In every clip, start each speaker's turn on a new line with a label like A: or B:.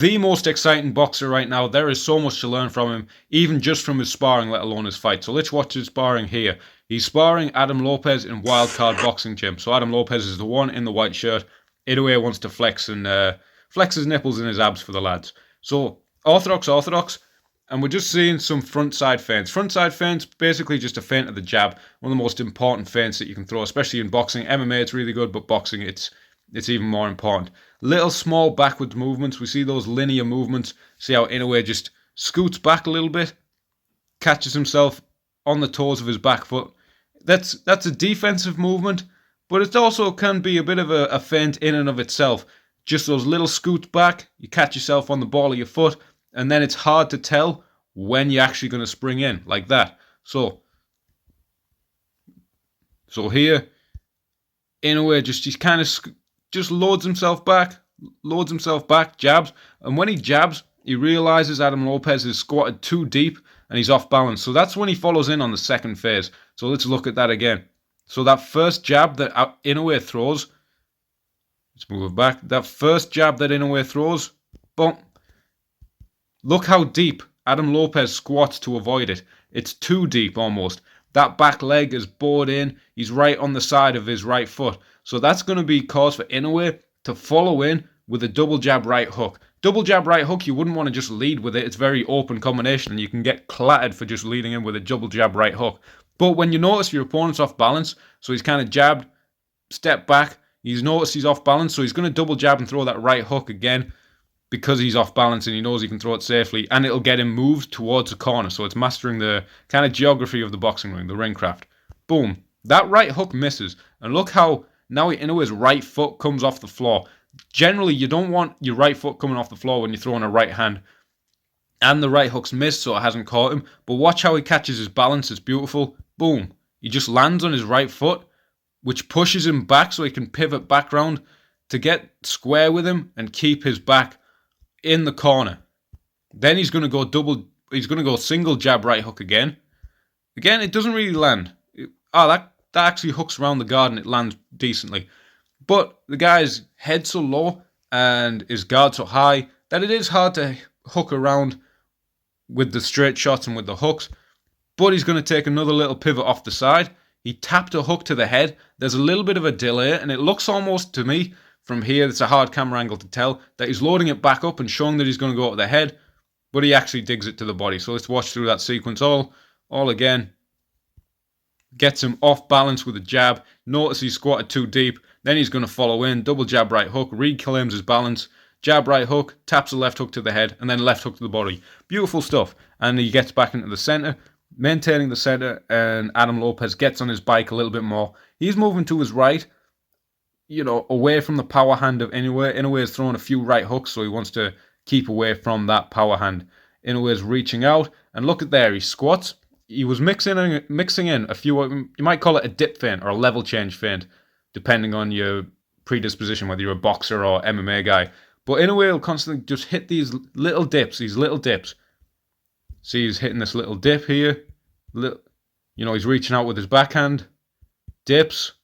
A: the most exciting boxer right now. There is so much to learn from him, even just from his sparring, let alone his fight. So let's watch his sparring here. He's sparring Adam Lopez in Wildcard Boxing Gym. So Adam Lopez is the one in the white shirt. Inoue wants to flex his nipples and his abs for the lads. So orthodox, and we're just seeing some frontside feints. Frontside feints, basically just a feint of the jab. One of the most important feints that you can throw, especially in boxing. MMA, it's really good, but boxing, it's even more important. Little small backwards movements. We see those linear movements. See how Inoue just scoots back a little bit, catches himself on the toes of his back foot. That's a defensive movement, but it also can be a bit of a feint in and of itself. Just those little scoots back, you catch yourself on the ball of your foot, and then it's hard to tell when you're actually going to spring in, like that. So here, Inoue just kind of just loads himself back, jabs, and when he jabs, he realizes Adam Lopez is squatted too deep and he's off balance. So that's when he follows in on the second phase. So let's look at that again. So that first jab that Inoue throws, let's move it back. That first jab that Inoue throws, boom. Look how deep Adam Lopez squats to avoid it. It's too deep almost. That back leg is bored in. He's right on the side of his right foot. So that's going to be cause for Inoue to follow in with a double jab right hook. Double jab right hook, you wouldn't want to just lead with it. It's very open combination and you can get clattered for just leading in with a double jab right hook. But when you notice your opponent's off balance, so he's kind of jabbed, step back, he's noticed he's off balance, so he's going to double jab and throw that right hook again because he's off balance and he knows he can throw it safely, and it'll get him moved towards the corner. So it's mastering the kind of geography of the boxing ring, the ring craft. Boom. That right hook misses. And look how now Inoue's right foot comes off the floor. Generally, you don't want your right foot coming off the floor when you're throwing a right hand. And the right hook's missed, so it hasn't caught him. But watch how he catches his balance. It's beautiful. Boom. He just lands on his right foot, which pushes him back so he can pivot back round to get square with him and keep his back in the corner. Then he's going to go single jab right hook again. Again, it doesn't really land. That actually hooks around the guard and it lands decently. But the guy's head so low and his guard so high that it is hard to hook around with the straight shots and with the hooks. But he's going to take another little pivot off the side. He tapped a hook to the head. There's a little bit of a delay, and it looks almost to me from here, it's a hard camera angle to tell, that he's loading it back up and showing that he's going to go to the head, but he actually digs it to the body. So let's watch through that sequence all again. Gets him off balance with a jab. Notice he's squatted too deep. Then he's going to follow in. Double jab right hook. Reclaims his balance. Jab right hook. Taps a left hook to the head. And then left hook to the body. Beautiful stuff. And he gets back into the center. Maintaining the center. And Adam Lopez gets on his bike a little bit more. He's moving to his right. Away from the power hand of Inoue. Inoue is throwing a few right hooks. So he wants to keep away from that power hand. Inoue is reaching out. And look at there. He squats. He was mixing in a few, you might call it a dip feint or a level change feint, depending on your predisposition, whether you're a boxer or MMA guy. But Inoue will constantly just hit these little dips. See, he's hitting this little dip here. He's reaching out with his backhand, dips,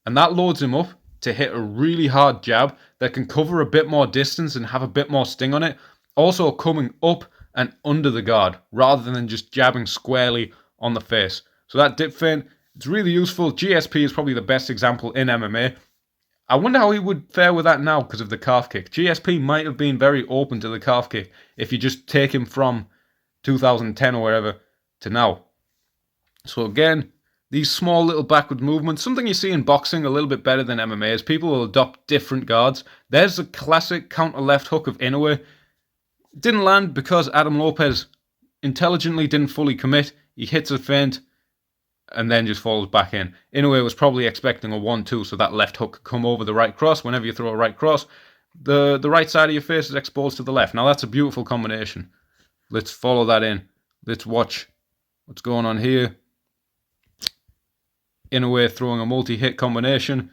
A: and that loads him up to hit a really hard jab that can cover a bit more distance and have a bit more sting on it. Also coming up and under the guard, rather than just jabbing squarely on the face. So that dip feint, it's really useful. GSP is probably the best example in MMA. I wonder how he would fare with that now because of the calf kick. GSP might have been very open to the calf kick if you just take him from 2010 or wherever to now. So again, these small little backward movements, something you see in boxing a little bit better than MMA is people will adopt different guards. There's a classic counter left hook of Inoue. Didn't land because Adam Lopez intelligently didn't fully commit. He hits a feint and then just falls back in. Inoue was probably expecting a 1-2, so that left hook could come over the right cross. Whenever you throw a right cross, the right side of your face is exposed to the left. Now that's a beautiful combination. Let's follow that in. Let's watch what's going on here. Inoue throwing a multi-hit combination.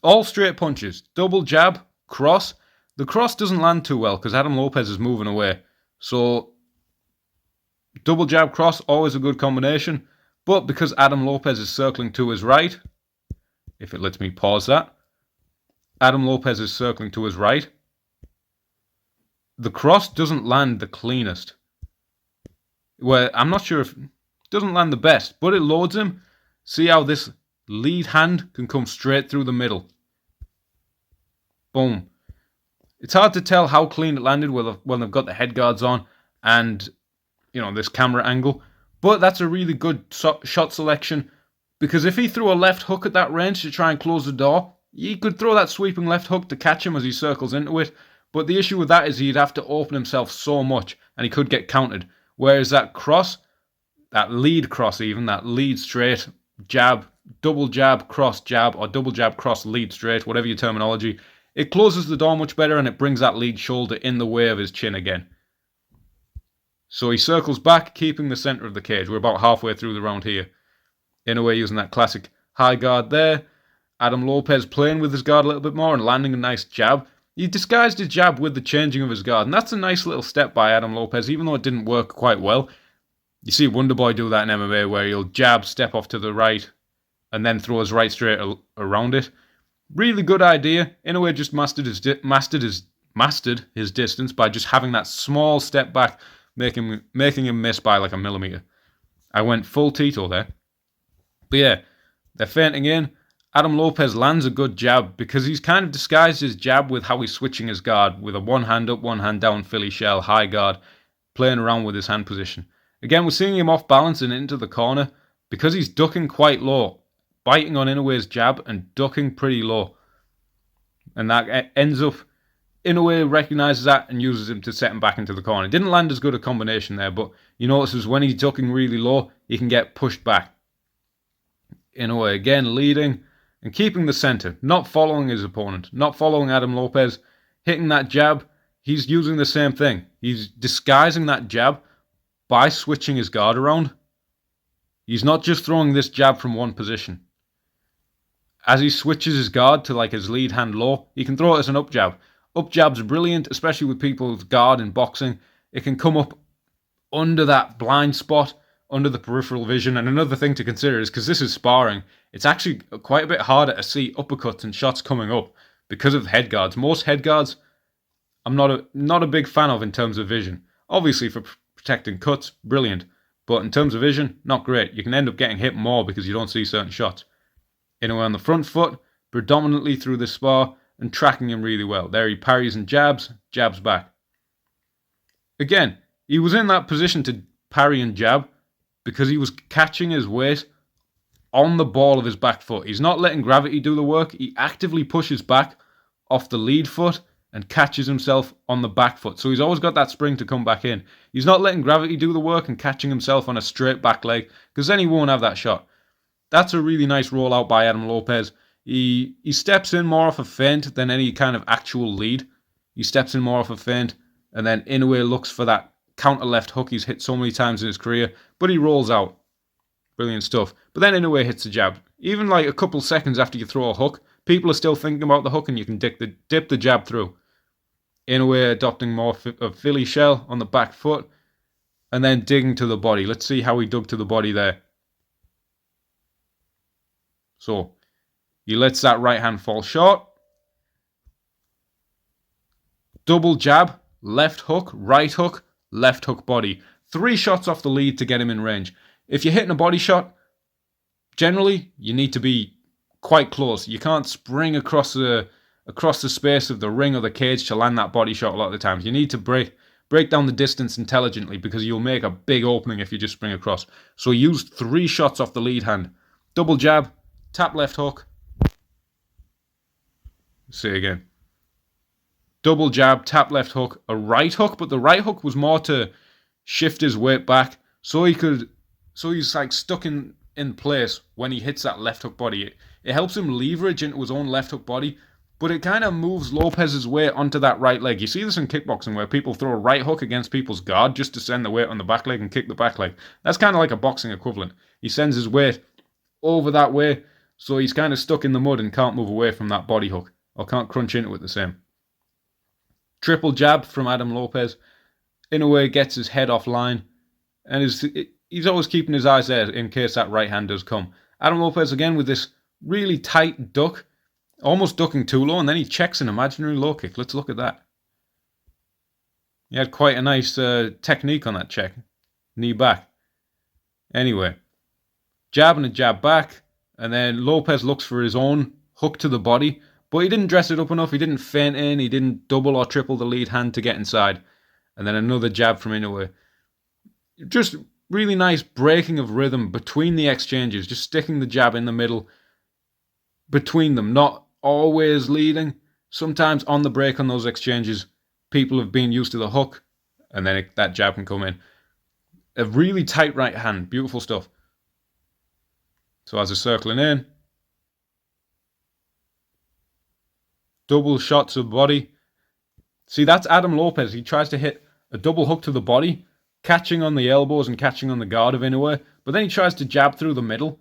A: All straight punches. Double jab, cross. The cross doesn't land too well because Adam Lopez is moving away. So, double jab cross, always a good combination. But because Adam Lopez is circling to his right, if it lets me pause that, Adam Lopez is circling to his right. the cross doesn't land the cleanest. Well, I'm not sure if it doesn't land the best, but it loads him. See how this lead hand can come straight through the middle. Boom. It's hard to tell how clean it landed when they've got the head guards on and, this camera angle. But that's a really good shot selection, because if he threw a left hook at that range to try and close the door, he could throw that sweeping left hook to catch him as he circles into it. But the issue with that is he'd have to open himself so much and he could get countered. Whereas that cross, that lead cross even, that lead straight, jab, double jab, cross jab, or double jab, cross, lead straight, whatever your terminology, it closes the door much better and it brings that lead shoulder in the way of his chin again. So he circles back, keeping the centre of the cage. We're about halfway through the round here. Inoue using that classic high guard there. Adam Lopez playing with his guard a little bit more and landing a nice jab. He disguised his jab with the changing of his guard, and that's a nice little step by Adam Lopez, even though it didn't work quite well. You see Wonderboy do that in MMA, where he'll jab, step off to the right, and then throw his right straight around it. Really good idea. Inoue just mastered his distance by just having that small step back, making him miss by like a millimeter. I went full Tito there. But yeah, they're feinting in. Adam Lopez lands a good jab because he's kind of disguised his jab with how he's switching his guard with a one hand up, one hand down Philly shell, high guard, playing around with his hand position. Again, we're seeing him off balance and into the corner because he's ducking quite low, biting on Inoue's jab and ducking pretty low. And that ends up, Inoue recognises that and uses him to set him back into the corner. Didn't land as good a combination there, but you notice when he's ducking really low, he can get pushed back. Inoue again leading and keeping the centre, not following his opponent, not following Adam Lopez, hitting that jab. He's using the same thing. He's disguising that jab by switching his guard around. He's not just throwing this jab from one position. As he switches his guard to like his lead hand low, he can throw it as an up jab. Up jab's brilliant, especially with people's guard in boxing. It can come up under that blind spot, under the peripheral vision. And another thing to consider is, because this is sparring, it's actually quite a bit harder to see uppercuts and shots coming up because of head guards. Most head guards, I'm not a big fan of in terms of vision. Obviously for protecting cuts, brilliant. But in terms of vision, not great. You can end up getting hit more because you don't see certain shots. Inoue on the front foot, predominantly through the spar, and tracking him really well. There he parries and jabs back. Again, he was in that position to parry and jab because he was catching his weight on the ball of his back foot. He's not letting gravity do the work. He actively pushes back off the lead foot and catches himself on the back foot. So he's always got that spring to come back in. He's not letting gravity do the work and catching himself on a straight back leg, because then he won't have that shot. That's a really nice rollout by Adam Lopez. He steps in more off a feint than any kind of actual lead. He steps in more off a feint, and then Inoue looks for that counter left hook he's hit so many times in his career, but he rolls out. Brilliant stuff. But then Inoue hits a jab. Even like a couple seconds after you throw a hook, people are still thinking about the hook and you can dip the jab through. Inoue adopting more of Philly shell on the back foot and then digging to the body. Let's see how he dug to the body there. So he lets that right hand fall short. Double jab, left hook, left hook body. 3 shots off the lead to get him in range. If you're hitting a body shot, generally you need to be quite close. You can't spring across the space of the ring or the cage to land that body shot a lot of the times. You need to break down the distance intelligently, because you'll make a big opening if you just spring across. So he used 3 shots off the lead hand. Double jab, tap left hook. Say again. Double jab, tap left hook, a right hook, but the right hook was more to shift his weight back so he's like stuck in place when he hits that left hook body. It helps him leverage into his own left hook body, but it kind of moves Lopez's weight onto that right leg. You see this in kickboxing where people throw a right hook against people's guard just to send the weight on the back leg and kick the back leg. That's kind of like a boxing equivalent. He sends his weight over that way, so he's kind of stuck in the mud and can't move away from that body hook, or can't crunch into it the same. Triple jab from Adam Lopez. Inoue gets his head offline, and he's always keeping his eyes there in case that right hand does come. Adam Lopez again with this really tight duck, almost ducking too low, and then he checks an imaginary low kick. Let's look at that. He had quite a nice technique on that check. Knee back. Anyway, jab and a jab back, and then Lopez looks for his own hook to the body, but he didn't dress it up enough. He didn't feint in. He didn't double or triple the lead hand to get inside. And then another jab from Inoue. Just really nice breaking of rhythm between the exchanges, just sticking the jab in the middle between them, not always leading. Sometimes on the break on those exchanges, people have been used to the hook, and then that jab can come in. A really tight right hand, beautiful stuff. So as they're circling in, double shots of body. See, that's Adam Lopez. He tries to hit a double hook to the body, catching on the elbows and catching on the guard of Inoue, but then he tries to jab through the middle.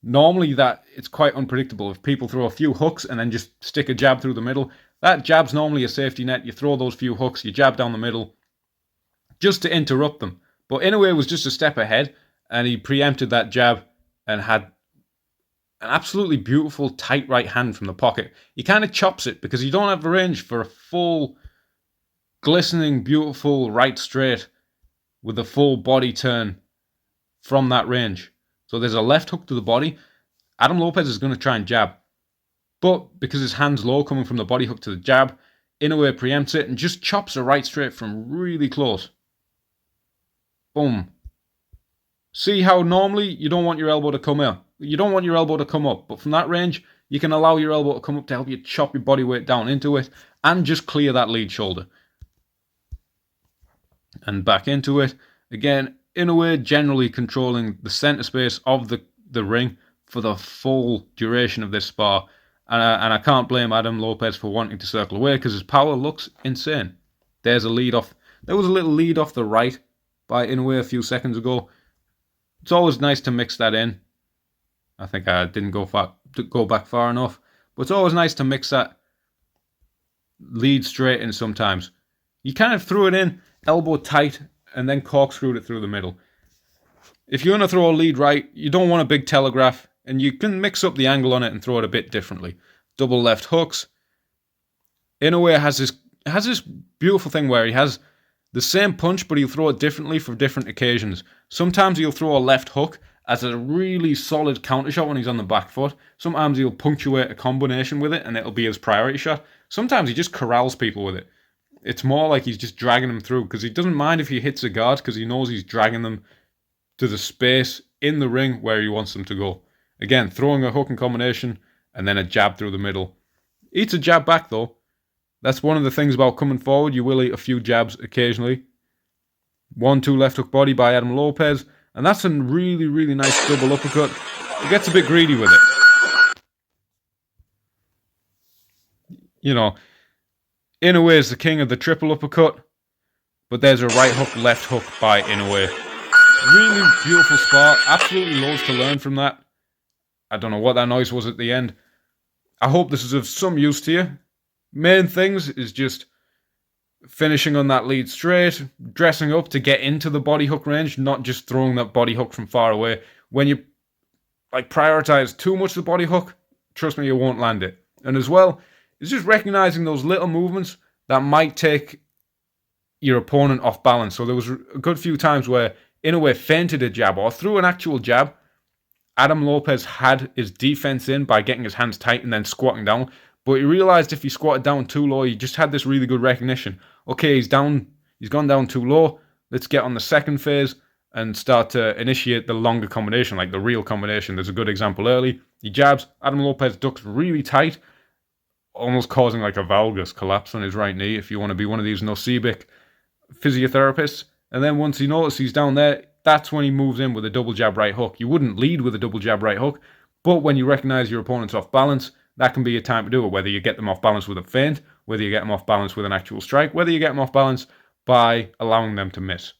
A: Normally that it's quite unpredictable. If people throw a few hooks and then just stick a jab through the middle, that jab's normally a safety net. You throw those few hooks, you jab down the middle just to interrupt them. But Inoue was just a step ahead, and he preempted that jab and had an absolutely beautiful tight right hand from the pocket. He kind of chops it because you don't have the range for a full, glistening, beautiful right straight with a full body turn from that range. So there's a left hook to the body. Adam Lopez is going to try and jab. But because his hand's low coming from the body hook to the jab, Inoue preempts it and just chops a right straight from really close. Boom. See how normally you don't want your elbow to come out. You don't want your elbow to come up. But from that range, you can allow your elbow to come up to help you chop your body weight down into it and just clear that lead shoulder. And back into it. Again, Inoue generally controlling the center space of the ring for the full duration of this spar. And I can't blame Adam Lopez for wanting to circle away because his power looks insane. There's a lead off. There was a little lead off the right by Inoue a few seconds ago. It's always nice to mix that in. I think I didn't go back far enough. But it's always nice to mix that lead straight in sometimes. You kind of threw it in, elbow tight, and then corkscrewed it through the middle. If you're going to throw a lead right, you don't want a big telegraph, and you can mix up the angle on it and throw it a bit differently. Double left hooks. Inoue has this beautiful thing where he has the same punch, but he'll throw it differently for different occasions. Sometimes he'll throw a left hook as a really solid counter shot when he's on the back foot. Sometimes he'll punctuate a combination with it, and it'll be his priority shot. Sometimes he just corrals people with it. It's more like he's just dragging them through because he doesn't mind if he hits a guard because he knows he's dragging them to the space in the ring where he wants them to go. Again, throwing a hook and combination and then a jab through the middle. Eats a jab back though. That's one of the things about coming forward. You will eat a few jabs occasionally. 1-2 left hook body by Adam Lopez. And that's a really, really nice double uppercut. He gets a bit greedy with it. You know, Inoue is the king of the triple uppercut. But there's a right hook, left hook by Inoue. Really beautiful spot. Absolutely loads to learn from that. I don't know what that noise was at the end. I hope this is of some use to you. Main things is just finishing on that lead straight, dressing up to get into the body hook range, not just throwing that body hook from far away. When you prioritize too much the body hook, trust me, you won't land it. And as well, it's just recognizing those little movements that might take your opponent off balance. So there was a good few times where Inoue feinted a jab or threw an actual jab. Adam Lopez had his defense in by getting his hands tight and then squatting down. But he realized if he squatted down too low, he just had this really good recognition. Okay, he's gone down too low. Let's get on the second phase and start to initiate the longer combination, like the real combination. There's a good example early. He jabs. Adam Lopez ducks really tight, almost causing like a valgus collapse on his right knee if you want to be one of these Nocibic physiotherapists. And then once he notices he's down there, that's when he moves in with a double jab right hook. You wouldn't lead with a double jab right hook, but when you recognize your opponent's off balance, that can be a time to do it, whether you get them off balance with a feint, whether you get them off balance with an actual strike, whether you get them off balance by allowing them to miss.